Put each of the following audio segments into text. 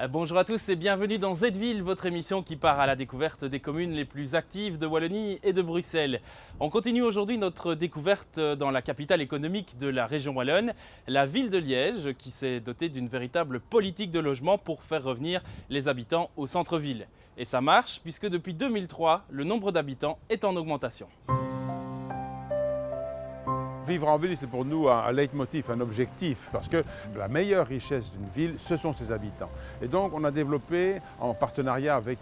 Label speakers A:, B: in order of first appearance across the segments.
A: Bonjour à tous et bienvenue dans Z-Ville, votre émission qui part à la découverte des communes les plus actives de Wallonie et de Bruxelles. On continue aujourd'hui notre découverte dans la capitale économique de la région wallonne, la ville de Liège, qui s'est dotée d'une véritable politique de logement pour faire revenir les habitants au centre-ville. Et ça marche puisque depuis 2003, le nombre d'habitants est en augmentation.
B: Vivre en ville, c'est pour nous un leitmotiv, un objectif, parce que la meilleure richesse d'une ville, ce sont ses habitants. Et donc, on a développé, en partenariat avec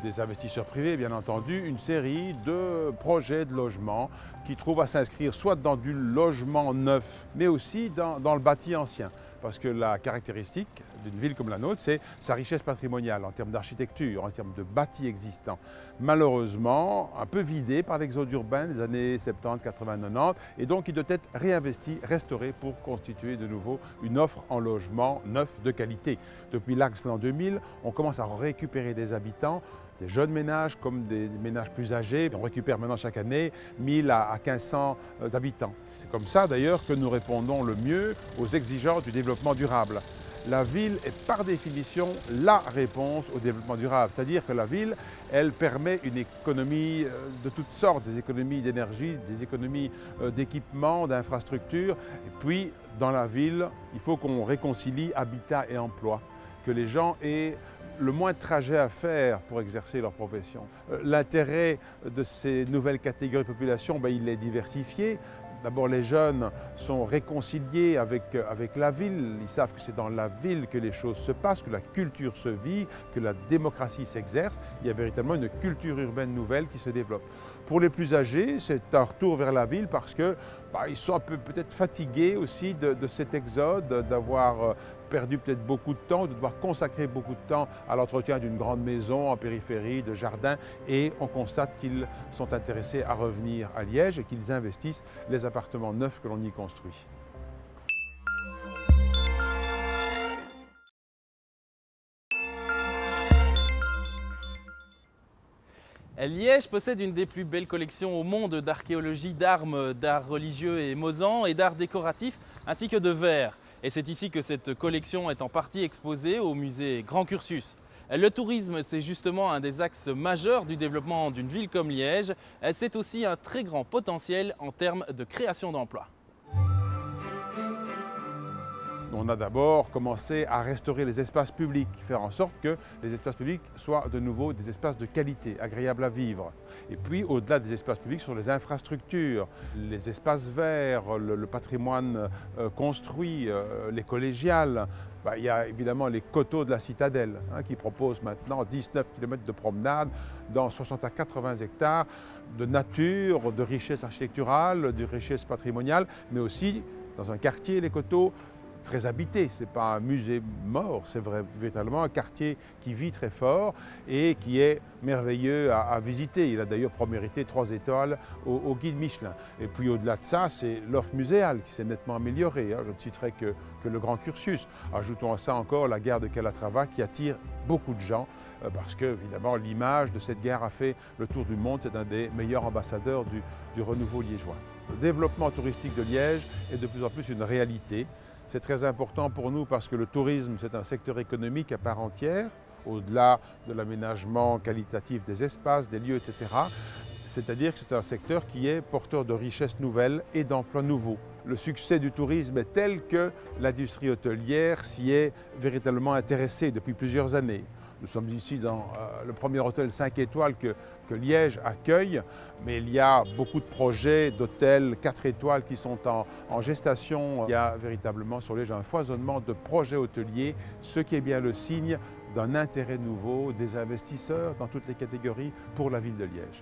B: des investisseurs privés, bien entendu, une série de projets de logement qui trouvent à s'inscrire soit dans du logement neuf, mais aussi dans le bâti ancien. Parce que la caractéristique d'une ville comme la nôtre, c'est sa richesse patrimoniale en termes d'architecture, en termes de bâtis existants. Malheureusement, un peu vidé par l'exode urbain des années 70, 80, 90, et donc il doit être réinvesti, restauré pour constituer de nouveau une offre en logement neuf de qualité. Depuis l'axe l'an 2000, on commence à récupérer des habitants, des jeunes ménages comme des ménages plus âgés. On récupère maintenant chaque année 1000 à 1500 habitants. C'est comme ça d'ailleurs que nous répondons le mieux aux exigences du développement durable. La ville est par définition la réponse au développement durable. C'est-à-dire que la ville, elle permet une économie de toutes sortes, des économies d'énergie, des économies d'équipement, d'infrastructures. Et puis, dans la ville, il faut qu'on réconcilie habitat et emploi, que les gens aient le moins de trajets à faire pour exercer leur profession. L'intérêt de ces nouvelles catégories de population, il est diversifié. D'abord, les jeunes sont réconciliés avec la ville. Ils savent que c'est dans la ville que les choses se passent, que la culture se vit, que la démocratie s'exerce. Il y a véritablement une culture urbaine nouvelle qui se développe. Pour les plus âgés, c'est un retour vers la ville parce que ils sont un peu peut-être fatigués aussi de cet exode, d'avoir perdu peut-être beaucoup de temps, de devoir consacrer beaucoup de temps à l'entretien d'une grande maison en périphérie, de jardin. Et on constate qu'ils sont intéressés à revenir à Liège et qu'ils investissent les appartements neufs que l'on y construit.
A: Liège possède une des plus belles collections au monde d'archéologie, d'armes, d'art religieux et mosans et d'art décoratif, ainsi que de verre. Et c'est ici que cette collection est en partie exposée au musée Grand Cursus. Le tourisme, c'est justement un des axes majeurs du développement d'une ville comme Liège. C'est aussi un très grand potentiel en termes de création d'emplois.
B: On a d'abord commencé à restaurer les espaces publics, faire en sorte que les espaces publics soient de nouveau des espaces de qualité, agréables à vivre. Et puis, au-delà des espaces publics, sur les infrastructures, les espaces verts, le patrimoine construit, les collégiales. Il y a évidemment les coteaux de la citadelle qui proposent maintenant 19 km de promenade dans 60 à 80 hectares de nature, de richesse architecturale, de richesse patrimoniale, mais aussi dans un quartier, les coteaux, très habité. Ce n'est pas un musée mort, c'est véritablement un quartier qui vit très fort et qui est merveilleux à visiter. Il a d'ailleurs mérité 3 étoiles au guide Michelin. Et puis au-delà de ça, c'est l'offre muséale qui s'est nettement améliorée. Je ne citerai que le Grand Cursus. Ajoutons à ça encore la gare de Calatrava qui attire beaucoup de gens parce que, évidemment, l'image de cette gare a fait le tour du monde. C'est un des meilleurs ambassadeurs du renouveau liégeois. Le développement touristique de Liège est de plus en plus une réalité. C'est très important pour nous parce que le tourisme, c'est un secteur économique à part entière, au-delà de l'aménagement qualitatif des espaces, des lieux, etc. C'est-à-dire que c'est un secteur qui est porteur de richesses nouvelles et d'emplois nouveaux. Le succès du tourisme est tel que l'industrie hôtelière s'y est véritablement intéressée depuis plusieurs années. Nous sommes ici dans le premier hôtel 5 étoiles que Liège accueille, mais il y a beaucoup de projets d'hôtels 4 étoiles qui sont en gestation. Il y a véritablement sur Liège un foisonnement de projets hôteliers, ce qui est bien le signe d'un intérêt nouveau des investisseurs dans toutes les catégories pour la ville de Liège.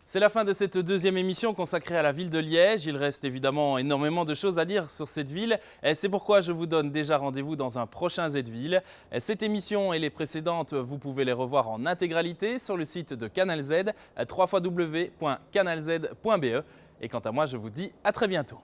A: C'est la fin de cette deuxième émission consacrée à la ville de Liège. Il reste évidemment énormément de choses à dire sur cette ville. C'est pourquoi je vous donne déjà rendez-vous dans un prochain Z-Ville. Cette émission et les précédentes, vous pouvez les revoir en intégralité sur le site de Canal Z, www.canalz.be. Et quant à moi, je vous dis à très bientôt.